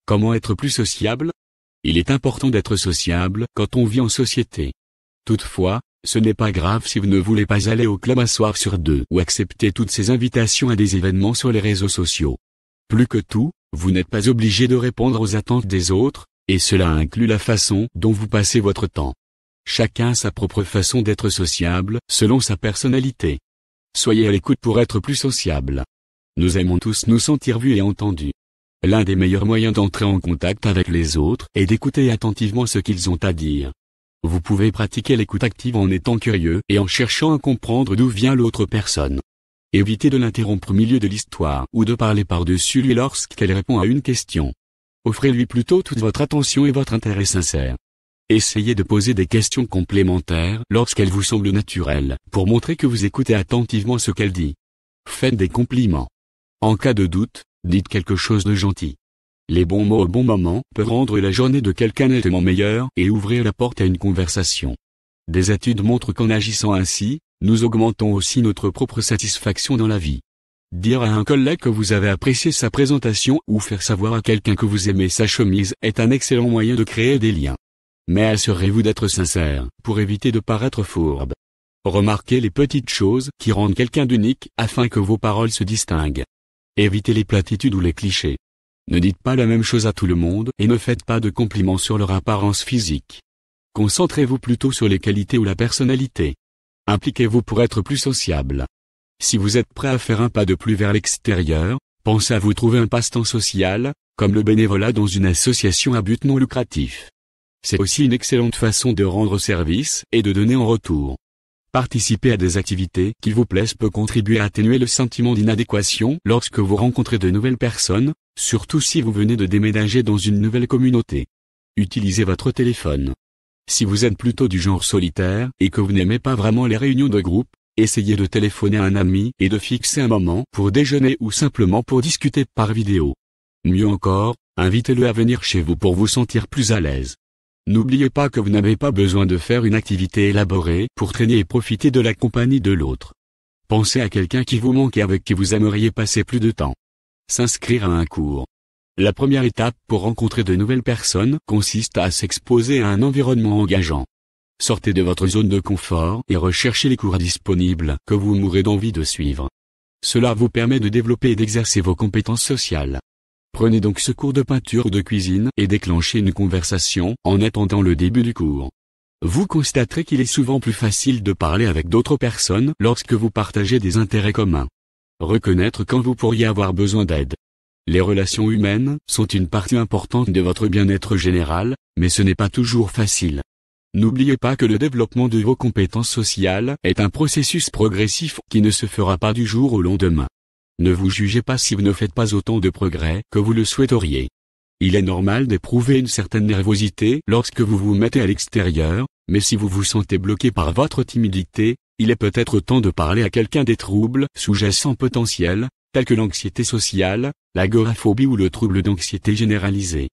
Comment être plus sociable? Il est important d'être sociable quand on vit en société. Toutefois, ce n'est pas grave si vous ne voulez pas aller au club un soir sur deux ou accepter toutes ces invitations à des événements sur les réseaux sociaux. Plus que tout, vous n'êtes pas obligé de répondre aux attentes des autres, et cela inclut la façon dont vous passez votre temps. Chacun a sa propre façon d'être sociable, selon sa personnalité. Soyez à l'écoute pour être plus sociable. Nous aimons tous nous sentir vus et entendus. L'un des meilleurs moyens d'entrer en contact avec les autres est d'écouter attentivement ce qu'ils ont à dire. Vous pouvez pratiquer l'écoute active en étant curieux et en cherchant à comprendre d'où vient l'autre personne. Évitez de l'interrompre au milieu de l'histoire ou de parler par-dessus lui lorsqu'elle répond à une question. Offrez-lui plutôt toute votre attention et votre intérêt sincère. Essayez de poser des questions complémentaires lorsqu'elles vous semblent naturelles, pour montrer que vous écoutez attentivement ce qu'elle dit. Faites des compliments. En cas de doute, dites quelque chose de gentil. Les bons mots au bon moment peuvent rendre la journée de quelqu'un nettement meilleure et ouvrir la porte à une conversation. Des études montrent qu'en agissant ainsi, nous augmentons aussi notre propre satisfaction dans la vie. Dire à un collègue que vous avez apprécié sa présentation ou faire savoir à quelqu'un que vous aimez sa chemise est un excellent moyen de créer des liens. Mais assurez-vous d'être sincère, pour éviter de paraître fourbe. Remarquez les petites choses qui rendent quelqu'un d'unique afin que vos paroles se distinguent. Évitez les platitudes ou les clichés. Ne dites pas la même chose à tout le monde et ne faites pas de compliments sur leur apparence physique. Concentrez-vous plutôt sur les qualités ou la personnalité. Impliquez-vous pour être plus sociable. Si vous êtes prêt à faire un pas de plus vers l'extérieur, pensez à vous trouver un passe-temps social, comme le bénévolat dans une association à but non lucratif. C'est aussi une excellente façon de rendre service et de donner en retour. Participer à des activités qui vous plaisent peut contribuer à atténuer le sentiment d'inadéquation lorsque vous rencontrez de nouvelles personnes, surtout si vous venez de déménager dans une nouvelle communauté. Utilisez votre téléphone. Si vous êtes plutôt du genre solitaire et que vous n'aimez pas vraiment les réunions de groupe, essayez de téléphoner à un ami et de fixer un moment pour déjeuner ou simplement pour discuter par vidéo. Mieux encore, invitez-le à venir chez vous pour vous sentir plus à l'aise. N'oubliez pas que vous n'avez pas besoin de faire une activité élaborée pour traîner et profiter de la compagnie de l'autre. Pensez à quelqu'un qui vous manque et avec qui vous aimeriez passer plus de temps. S'inscrire à un cours. La première étape pour rencontrer de nouvelles personnes consiste à s'exposer à un environnement engageant. Sortez de votre zone de confort et recherchez les cours disponibles que vous mourrez d'envie de suivre. Cela vous permet de développer et d'exercer vos compétences sociales. Prenez donc ce cours de peinture ou de cuisine et déclenchez une conversation en attendant le début du cours. Vous constaterez qu'il est souvent plus facile de parler avec d'autres personnes lorsque vous partagez des intérêts communs. Reconnaître quand vous pourriez avoir besoin d'aide. Les relations humaines sont une partie importante de votre bien-être général, mais ce n'est pas toujours facile. N'oubliez pas que le développement de vos compétences sociales est un processus progressif qui ne se fera pas du jour au lendemain. Ne vous jugez pas si vous ne faites pas autant de progrès que vous le souhaiteriez. Il est normal d'éprouver une certaine nervosité lorsque vous vous mettez à l'extérieur, mais si vous vous sentez bloqué par votre timidité, il est peut-être temps de parler à quelqu'un des troubles sous-jacents potentiels, tels que l'anxiété sociale, l'agoraphobie ou le trouble d'anxiété généralisée.